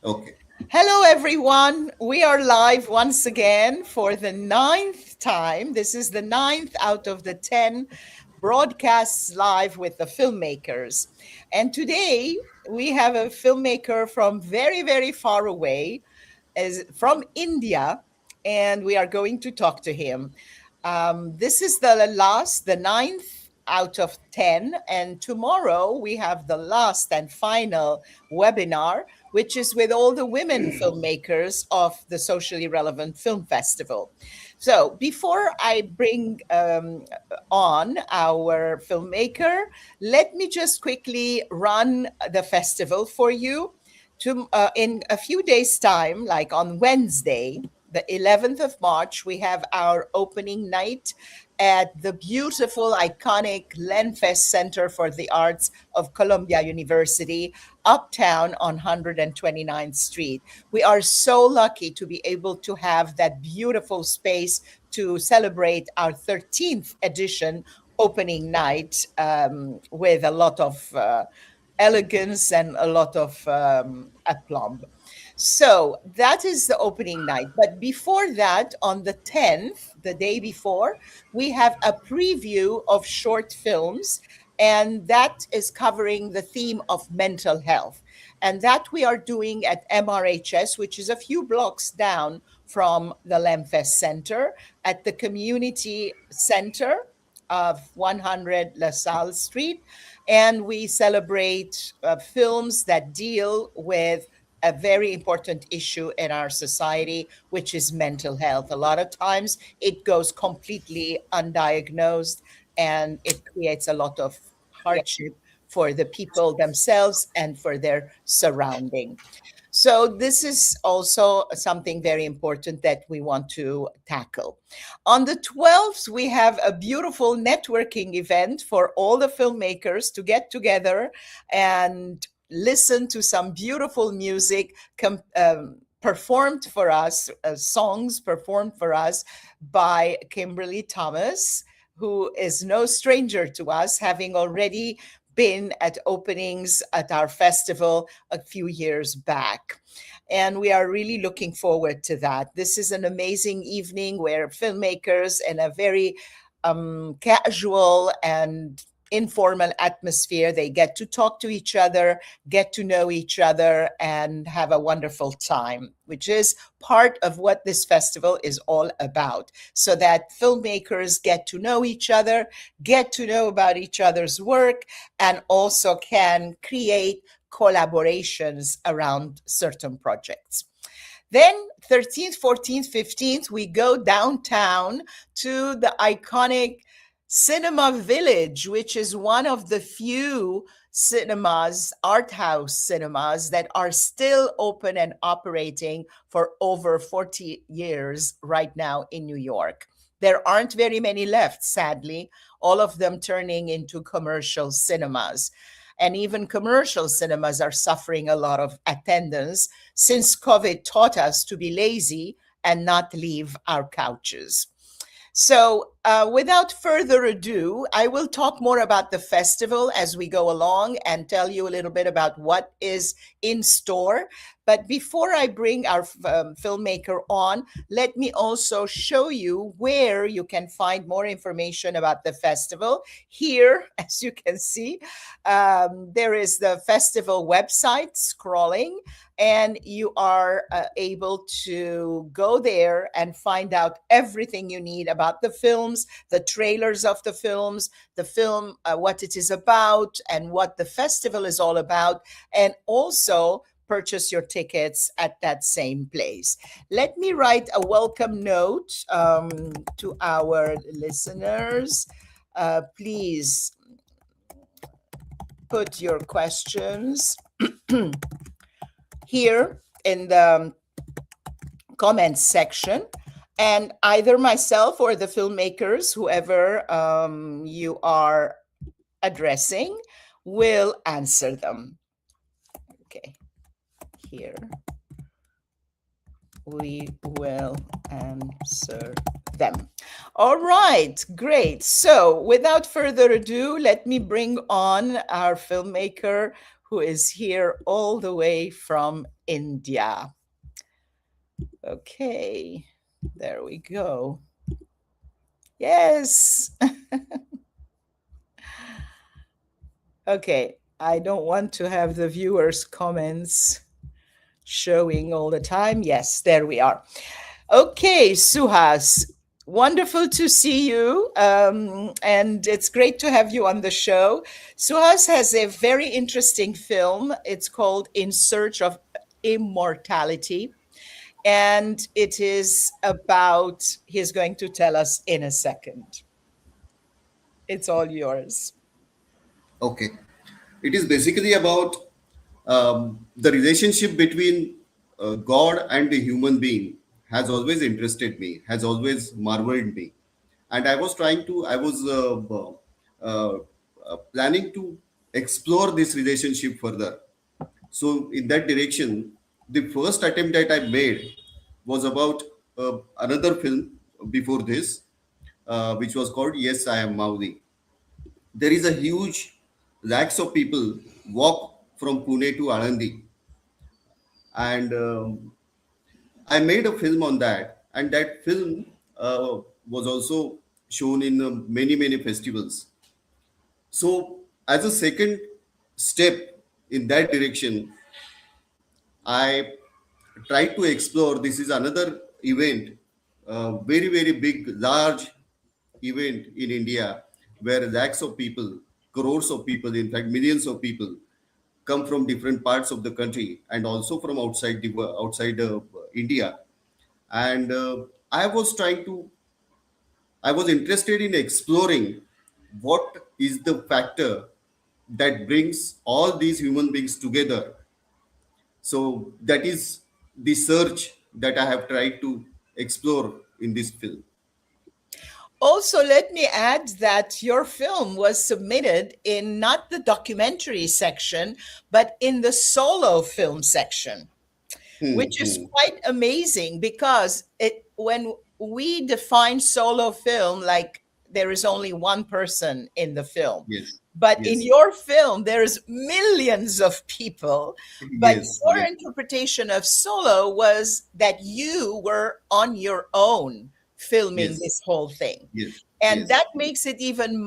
Okay. Hello, everyone. We are live once again for the ninth time. This is the ninth out of the 10 broadcasts live with the filmmakers. And today we have a filmmaker from very, very far away, is from India, and we are going to talk to him. This is the ninth out of 10. And tomorrow we have the last and final webinar, which is with all the women filmmakers of the Socially Relevant Film Festival. So before I bring on our filmmaker, let me just quickly run the festival for you. In a few days' time, like on Wednesday, the 11th of March, we have our opening night at the beautiful, iconic Lenfest Center for the Arts of Columbia University, uptown on 129th Street. We are so lucky to be able to have that beautiful space to celebrate our 13th edition opening night with a lot of elegance and a lot of aplomb. So that is the opening night. But before that, on the 10th, the day before, we have a preview of short films, and that is covering the theme of mental health. And that we are doing at MRHS, which is a few blocks down from the Lemfest Center at the Community Center of 100 La Salle Street. And we celebrate films that deal with a very important issue in our society, which is mental health. A lot of times it goes completely undiagnosed and it creates a lot of hardship for the people themselves and for their surrounding. So this is also something very important that we want to tackle. On the 12th, we have a beautiful networking event for all the filmmakers to get together and listen to some beautiful music performed for us, songs performed for us by Kimberly Thomas, who is no stranger to us, having already been at openings at our festival a few years back. And we are really looking forward to that. This is an amazing evening where filmmakers in a very casual and informal atmosphere, they get to talk to each other, get to know each other, and have a wonderful time, which is part of what this festival is all about. So that filmmakers get to know each other, get to know about each other's work, and also can create collaborations around certain projects. Then 13th, 14th, 15th, we go downtown to the iconic Cinema Village, which is one of the few cinemas, art house cinemas, that are still open and operating for over 40 years right now in New York. There aren't very many left, sadly, all of them turning into commercial cinemas. And even commercial cinemas are suffering a lot of attendance since COVID taught us to be lazy and not leave our couches. So without further ado, I will talk more about the festival as we go along and tell you a little bit about what is in store. But before I bring our filmmaker on, let me also show you where you can find more information about the festival. Here, as you can see, there is the festival website scrolling, and you are able to go there and find out everything you need about the films, the trailers of the films, the film, what it is about, and what the festival is all about, and also purchase your tickets at that same place. Let me write a welcome note to our listeners. Please put your questions here in the comments section, and either myself or the filmmakers, whoever you are addressing, will answer them. Okay, here we will answer them. All right, great. So without further ado, let me bring on our filmmaker who is here all the way from India. Okay, there we go. Yes. Okay, I don't want to have the viewers' comments showing all the time. Yes, there we are. Okay, Suhas, wonderful to see you. And it's great to have you on the show. Suhas has a very interesting film. It's called In Search of Immortality. And it is about, he's going to tell us in a second. It's all yours. Okay. It is basically about the relationship between God and the human being has always interested me, has always marveled me. And I was planning to explore this relationship further. So, in that direction, the first attempt that I made was about another film before this, which was called Yes, I Am Maudi. There is a huge lakhs of people walk from Pune to Alandi, and I made a film on that, and that film was also shown in many festivals. So, as a second step in that direction, I tried to explore. This is another event, very big, large event in India, where lakhs of people, crores of people, in fact, millions of people come from different parts of the country and also from outside India. And I was interested in exploring what is the factor that brings all these human beings together. So that is the search that I have tried to explore in this film. Also, let me add that your film was submitted in not the documentary section, but in the solo film section, which is Hmm. quite amazing because when we define solo film, like there is only one person in the film. Yes, But in yes, your film, there's millions of people. But yes, your yes, interpretation of solo was that you were on your own filming yes, this whole thing. yes, And yes. that makes it even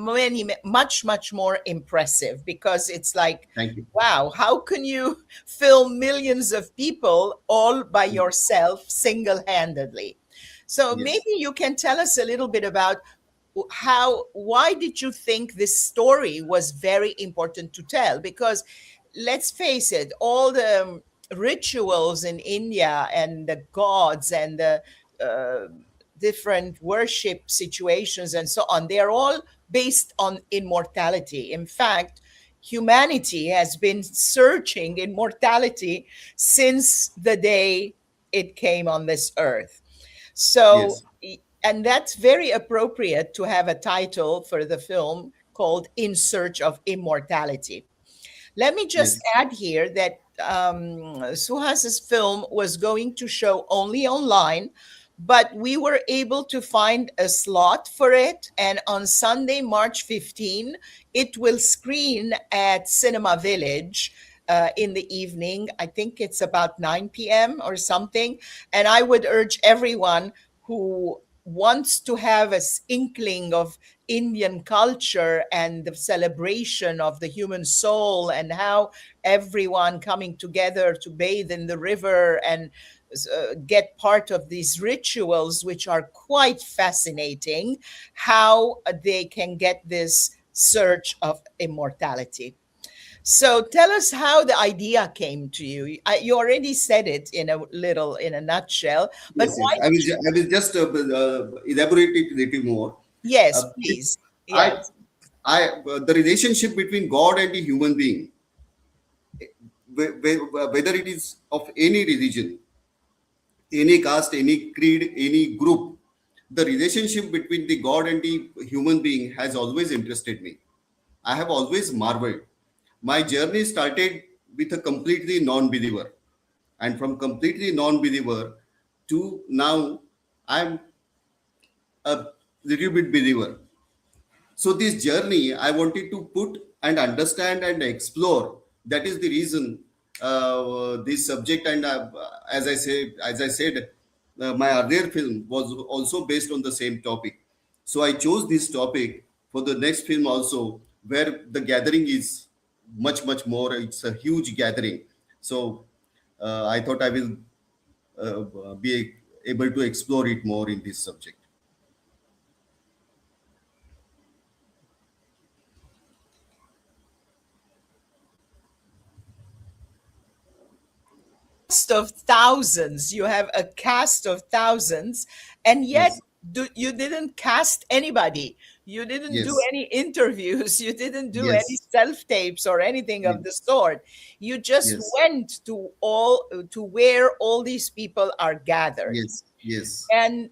much more impressive because it's like, Thank you. wow, how can you film millions of people all by Mm. yourself single-handedly? So maybe Yes, you can tell us a little bit about why did you think this story was very important to tell? Because let's face it, all the rituals in India and the gods and the uh, different worship situations and so on, they are all based on immortality. In fact, humanity has been searching immortality since the day it came on this earth. So, yes, and that's very appropriate to have a title for the film called In Search of Immortality. Let me just yes, add here that Suhas's film was going to show only online, but we were able to find a slot for it. And on Sunday, March 15, it will screen at Cinema Village in the evening. I think it's about 9 p.m. or something. And I would urge everyone who wants to have an inkling of Indian culture and the celebration of the human soul and how everyone coming together to bathe in the river and get part of these rituals, which are quite fascinating, how they can get this search of immortality. So tell us how the idea came to you. You already said it in a nutshell, but yes, why yes. did you? I will just elaborate it a little more. Yes, Uh, please. I, Yes. the relationship between God and the human being, whether it is of any religion, any caste, any creed, any group, the relationship between the God and the human being has always interested me. I have always marveled. My journey started with a completely non believer. And from completely non believer to now, I'm a little bit believer. So, this journey I wanted to put and understand and explore That is the reason this subject, and as I said, my earlier film was also based on the same topic. So I chose this topic for the next film also, where the gathering is much more. It's a huge gathering. So I thought I will be able to explore it more in this subject. Cast of thousands. You have a cast of thousands, and yet Yes, you didn't cast anybody. You didn't do yes, any interviews. You didn't do any yes, self tapes or anything of the yes, sort. You just yes, went to where all these people are gathered. yes, yes, And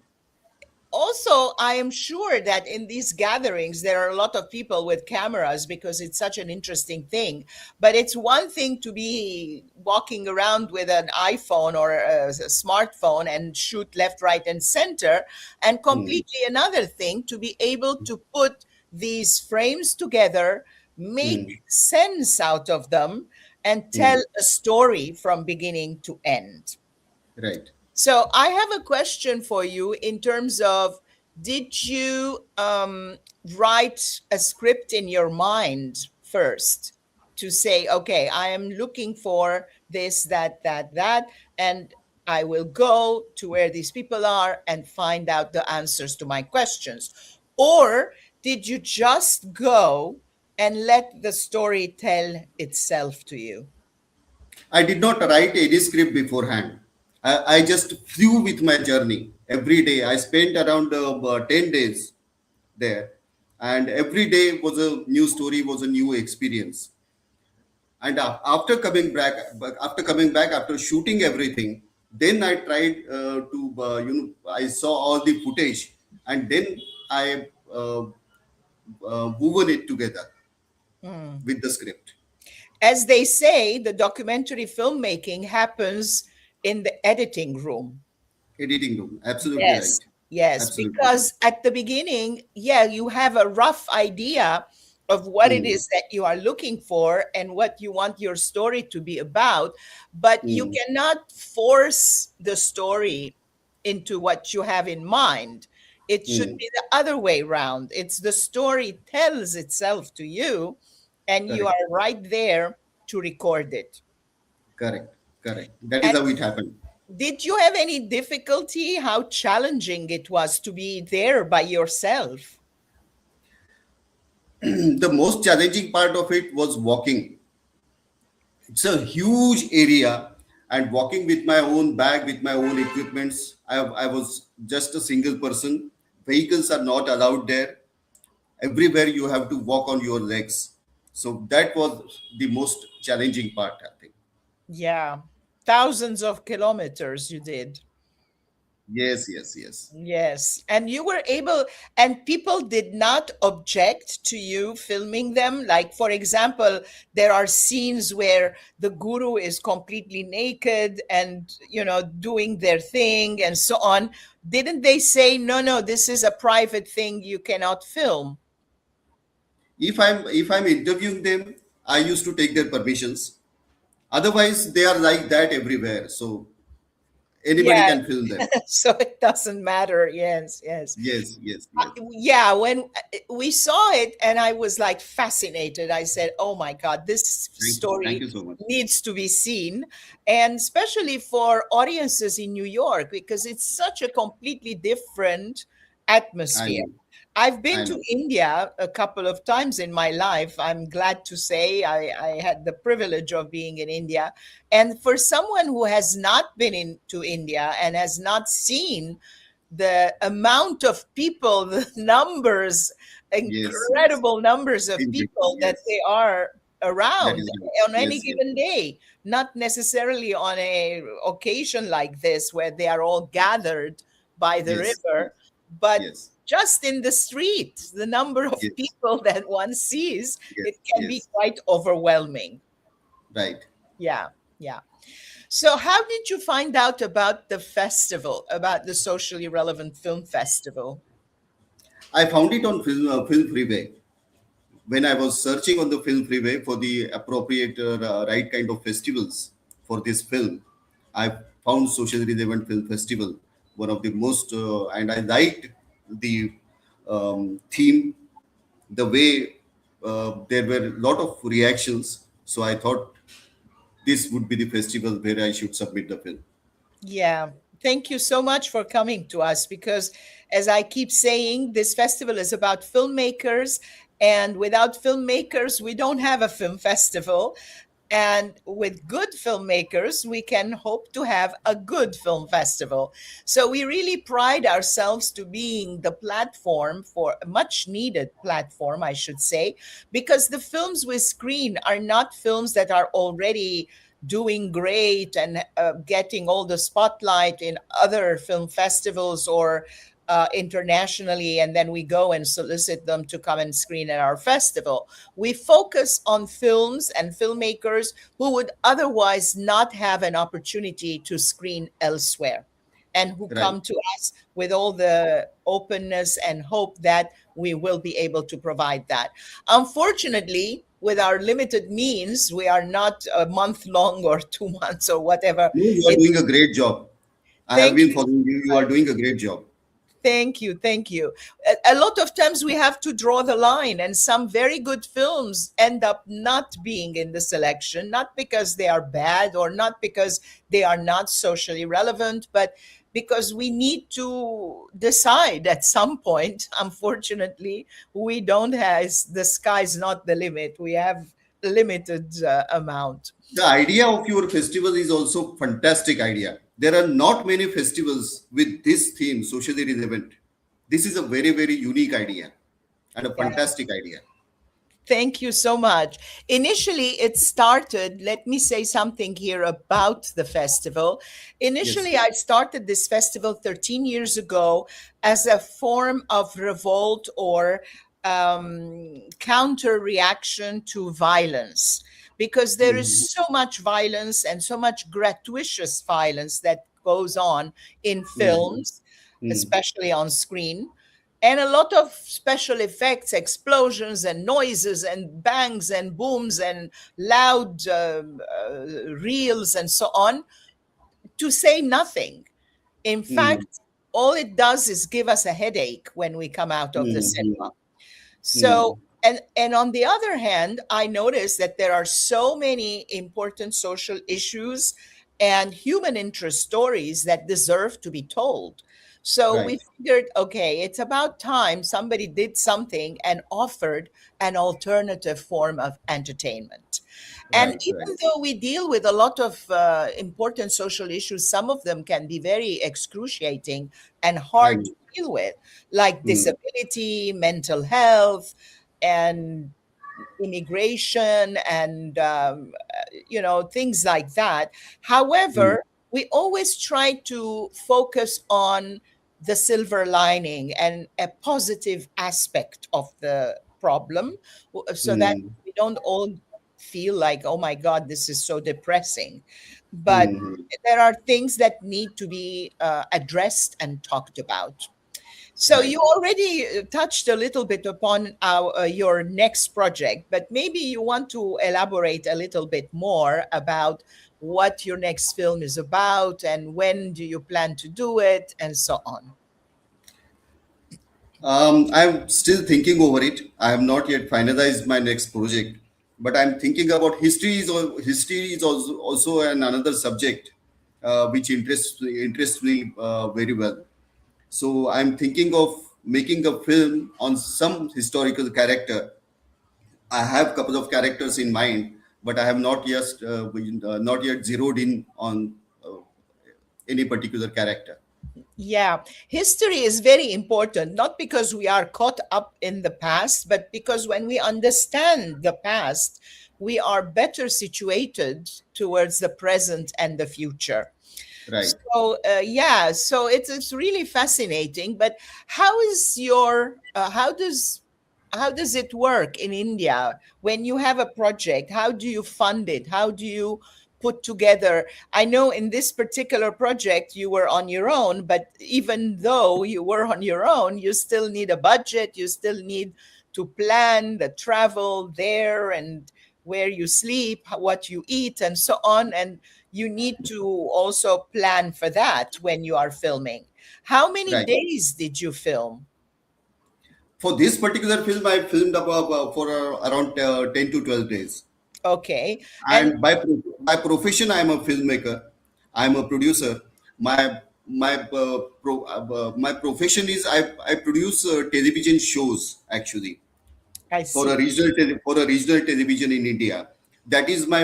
also, I am sure that in these gatherings there are a lot of people with cameras because it's such an interesting thing. But it's one thing to be walking around with an iPhone or a smartphone and shoot left, right, and center, and mm, completely another thing to be able to put these frames together, make mm, sense out of them, and tell mm. a story from beginning to end. Right. So I have a question for you in terms of, did you write a script in your mind first to say, okay, I am looking for this, that, and I will go to where these people are and find out the answers to my questions? Or did you just go and let the story tell itself to you? I did not write any script beforehand. I just flew with my journey every day. I spent around 10 days there, and every day was a new story, was a new experience. And after coming back, after shooting everything, then I tried I saw all the footage, and then I woven it together Hmm. with the script. As they say, the documentary filmmaking happens in the editing room. Editing room, absolutely Yes, right, yes, absolutely right. because at the beginning, yeah, you have a rough idea of what it Mm, is that you are looking for and what you want your story to be about, but you mm, cannot force the story into what you have in mind. It should mm. be the other way around. It's the story tells itself to you, and you Correct, are right there to record it. correct, correct. That is And how it happened. did you have any difficulty? How challenging it was to be there by yourself? The most challenging part of it was walking. It's a huge area, and walking with my own bag, with my own equipments. I was just a single person. Vehicles are not allowed there. Everywhere you have to walk on your legs. So that was the most challenging part, I think. Yeah, thousands of kilometers you did. Yes, yes, yes. Yes. And you were able, and people did not object to you filming them. Like, for example, there are scenes where the guru is completely naked and, doing their thing and so on. Didn't they say, no, no, this is a private thing, you cannot film? If I'm interviewing them, I used to take their permissions. Otherwise, they are like that everywhere. So anybody Yeah. can film them. So it doesn't matter. Yes, yes. Yes, yes, yes. Yeah, when we saw it, and I was like fascinated. I said, oh my God, this Thank you. Thank story you so much. needs to be seen. And especially for audiences in New York, because it's such a completely different I atmosphere. know. I've been I to know. India a couple of times in my life. I'm glad to say I had the privilege of being in India. And for someone who has not been into India and has not seen the amount of people, the numbers, Yes, yes. incredible numbers of In between, people that yes. they are That around is right. on any Yes, yes, given day, not necessarily on a occasion like this where they are all gathered by the yes, yes, river, but yes, just in the street, the number of yes, people that one sees, yes, it can be yes. quite overwhelming. Right. Yeah, yeah. So, how did you find out about the festival, about the socially relevant film festival? I found it on Film Freeway. when I was searching on the film freeway for the appropriate right kind of festivals for this film, I found Socially Relevant Film Festival, one of the most, and I liked the theme, the way there were a lot of reactions. So I thought this would be the festival where I should submit the film. Yeah. Thank you so much for coming to us because, as I keep saying, this festival is about filmmakers. And without filmmakers, we don't have a film festival. And with good filmmakers, we can hope to have a good film festival. So we really pride ourselves to being the platform for a much needed platform, I should say, because the films we screen are not films that are already doing great and getting all the spotlight in other film festivals or internationally, and then we go and solicit them to come and screen at our festival. We focus on films and filmmakers who would otherwise not have an opportunity to screen elsewhere, and who Right. come to us with all the openness and hope that we will be able to provide that. Unfortunately, with our limited means, we are not a month long or 2 months or whatever. No, you are It, doing a great job. I have thank been you. following you. You are doing a great job. Thank you. Thank you. A lot of times we have to draw the line, and some very good films end up not being in the selection, not because they are bad or not because they are not socially relevant, but because we need to decide at some point. Unfortunately, we don't have, the sky's not the limit. We have limited amount. The idea of your festival is also fantastic idea. There are not many festivals with this theme, socially relevant. This is a very, very unique idea and a Yeah. fantastic idea. Thank you so much. Initially, it started, let me say something here about the festival. Yes. Initially, I started this festival 13 years ago as a form of revolt or counter reaction to violence, because there Mhm. is so much violence and so much gratuitous violence that goes on in Mhm. films, Mhm. especially on screen, and a lot of special effects, explosions and noises and bangs and booms and loud reels and so on, to say nothing. In Mhm. fact, all it does is give us a headache when we come out of the cinema. Mhm. So, Mhm. and on the other hand, I noticed that there are so many important social issues and human interest stories that deserve to be told. So we Right. figured, okay, it's about time somebody did something and offered an alternative form of entertainment. And Right. Right. even though we deal with a lot of important social issues, some of them can be very excruciating and I hard know. to deal with, like Mhm. disability, mental health, and immigration, and things like that. Mhm. However, we always try to focus on the silver lining and a positive aspect of the problem, so that Mhm. we don't all feel like, oh my God, this is so depressing. But Mhm. there are things that need to be addressed and talked about. So Right. you already touched a little bit upon your next project, but maybe you want to elaborate a little bit more about what your next film is about and when do you plan to do it and so on. I'm still thinking over it. I have not yet finalized my next project, but I'm thinking about history is also another subject which interests me very well. So I'm thinking of making a film on some historical character. I have a couple of characters in mind, but I have not yet zeroed in on uh, any particular character. Yeah, history is very important, not because we are caught up in the past, but because when we understand the past, we are better situated towards the present and the future. Right. So yeah, so it's really fascinating. But how does it work in India when you have a project? How do you fund it? How do you put together? I know in this particular project you were on your own, but even though you were on your own, you still need a budget. You still need to plan the travel there and where you sleep, what you eat, and so on. And you need to also plan for that when you are filming. How many Right. days did you film? For this particular film, I filmed about for around 10 to 12 days. Okay. And And by profession, I am a filmmaker. I am a producer. My profession is I produce television shows actually I for see. for a regional television in India. That is my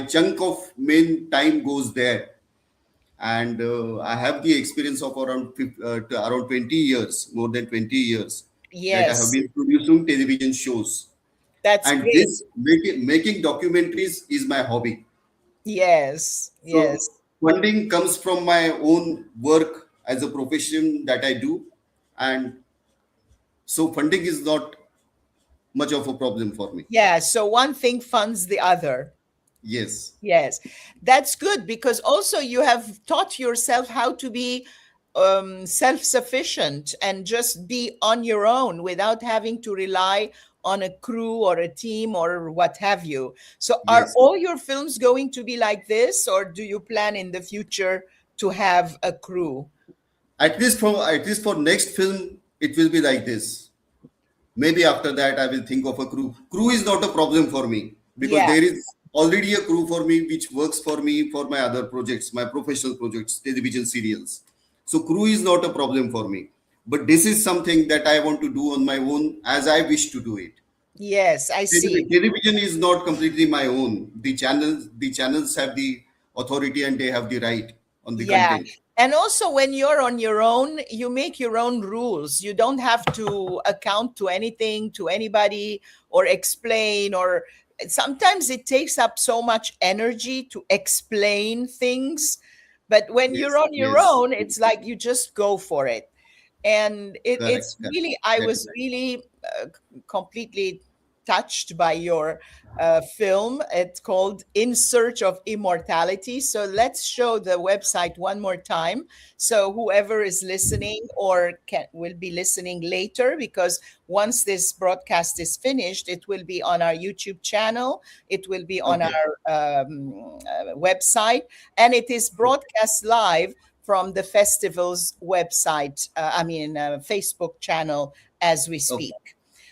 chunk of main time goes there, and I have the experience of around 20 years, more than 20 years, that I have Yes, been producing television shows. that's And great. this making documentaries is my hobby. Yes, So yes. funding comes from my own work as a profession that I do, and so funding is not much of a problem for me. Yeah, so one thing funds the other. Yes, Yes, that's good because also you have taught yourself how to be self-sufficient and just be on your own without having to rely on a crew or a team or what have you. So, are yes. all your films going to be like this, or do you plan in the future to have a crew? At least for next film, it will be like this. Maybe after that, I will think of a crew. Crew is not a problem for me because Yeah, there is already a crew for me which works for me for my other projects, my professional projects, television serials. So crew is not a problem for me. But this is something that I want to do on my own as I wish to do it. yes, I see. Television is not completely my own. The channels have the authority and they have the right on the Yeah. content. And also, when you're on your own, you make your own rules. You don't have to account to anything, to anybody, or explain. Or sometimes it takes up so much energy to explain things. But when you're Yes, on your yes, own, it's like you just go for it. And correct, it's correct. really, I That's was right. really completely touched by your film. It's called In Search of Immortality. So let's show the website one more time. So whoever is listening or will be listening later, because once this broadcast is finished, it will be on our YouTube channel. It will be on Okay, our website, and it is broadcast live from the festival's website, Facebook channel as we okay, speak.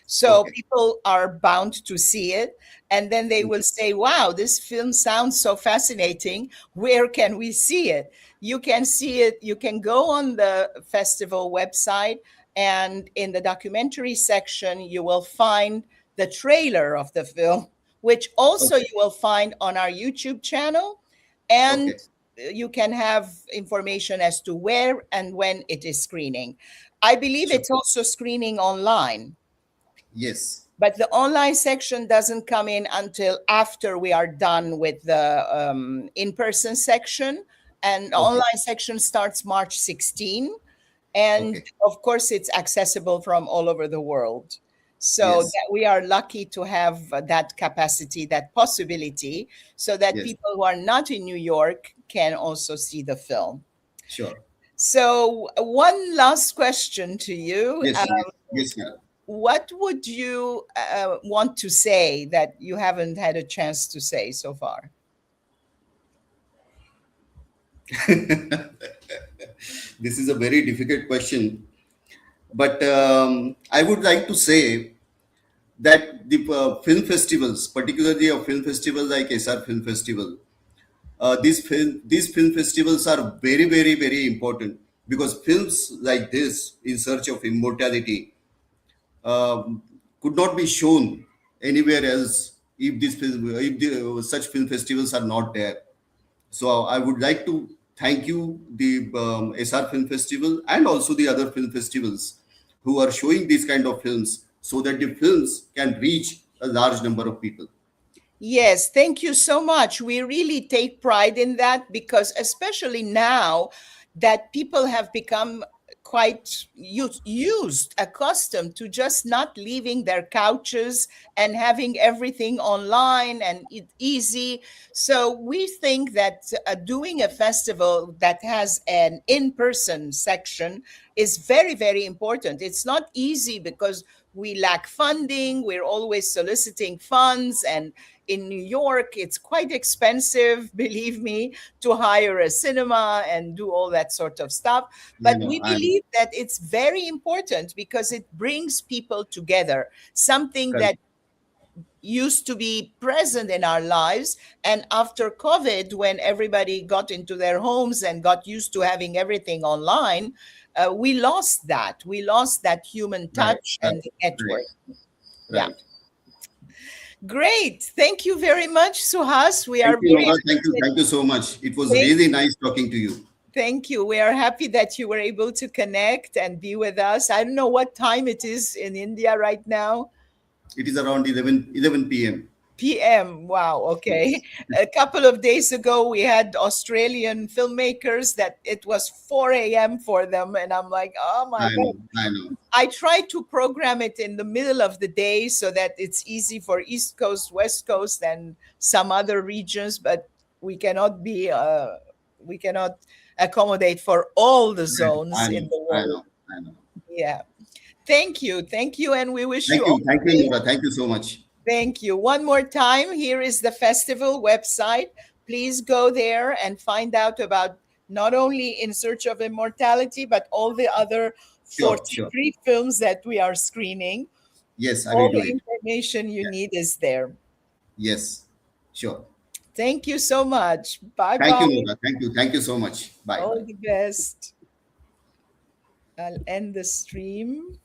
So okay. people are bound to see it. And then they will Okay. say, wow, this film sounds so fascinating. Where can we see it? You can see it. You can go on the festival website, and in the documentary section, you will find the trailer of the film, which also Okay. you will find on our YouTube channel. And Okay. you can have information as to where and when it is screening. I believe Sure. it's also screening online, Yes. but the online section doesn't come in until after we are done with the in-person section. And the Okay. online section starts March 16. And Okay. of course, it's accessible from all over the world. So Yes. that we are lucky to have that capacity, that possibility, so that Yes. people who are not in New York can also see the film. Sure. So, one last question to you. Yes. Yes. Yes. Yeah. What would you want to say that you haven't had a chance to say so far? This is a very difficult question, but I would like to say that the film festivals, particularly a film festival like SR Film Festival, these film festivals are very, very, very important because films like this, In Search of Immortality, um, could not be shown anywhere else if such film festivals are not there. So I would like to thank you, the SR Film Festival, and also the other film festivals who are showing these kind of films so that the films can reach a large number of people. Yes, thank you so much. We really take pride in that because, especially now that people have become quite accustomed to just not leaving their couches and having everything online and it easy. So we think that doing a festival that has an in-person section is very, very important. It's not easy because we lack funding. We're always soliciting funds. And in New York, it's quite expensive, believe me, to hire a cinema and do all that sort of stuff. I But know. we I know. believe that it's very important because it brings people together, something Correct. that used to be present in our lives. And after COVID, when everybody got into their homes and got used to having everything online, we lost that. We lost that human Right. touch Right. and the network. Right. Yeah. Right. Great. Thank you very much, Suhas. We Thank are you, very Nora. Thank you. happy. Thank you so much. It was Thank, really nice talking to you. thank you. We are happy that you were able to connect and be with us. I don't know what time it is in India right now. It is around 11 p.m. PM. Wow. Okay. Yes. A couple of days ago, we had Australian filmmakers that it was 4 a.m. for them. And I'm like, oh my I know. God. I know. I try to program it in the middle of the day so that it's easy for East Coast, West Coast, and some other regions, but we cannot accommodate for all the zones I in know. the I world. know. I know. Yeah. Thank you. And we wish you Thank all you. Thank the you, best. Nora. Thank you so much. Thank you. One more time, here is the festival website. Please go there and find out about not only In Search of Immortality, but all the other Sure. Sure. 43 films that we are screening. Yes, I will All do the it. information you Yeah. need is there. Yes. Sure. Thank you so much. Bye Thank you, bye. Nora. Thank you. Thank you so much. Bye. All Bye. the best. I'll end the stream.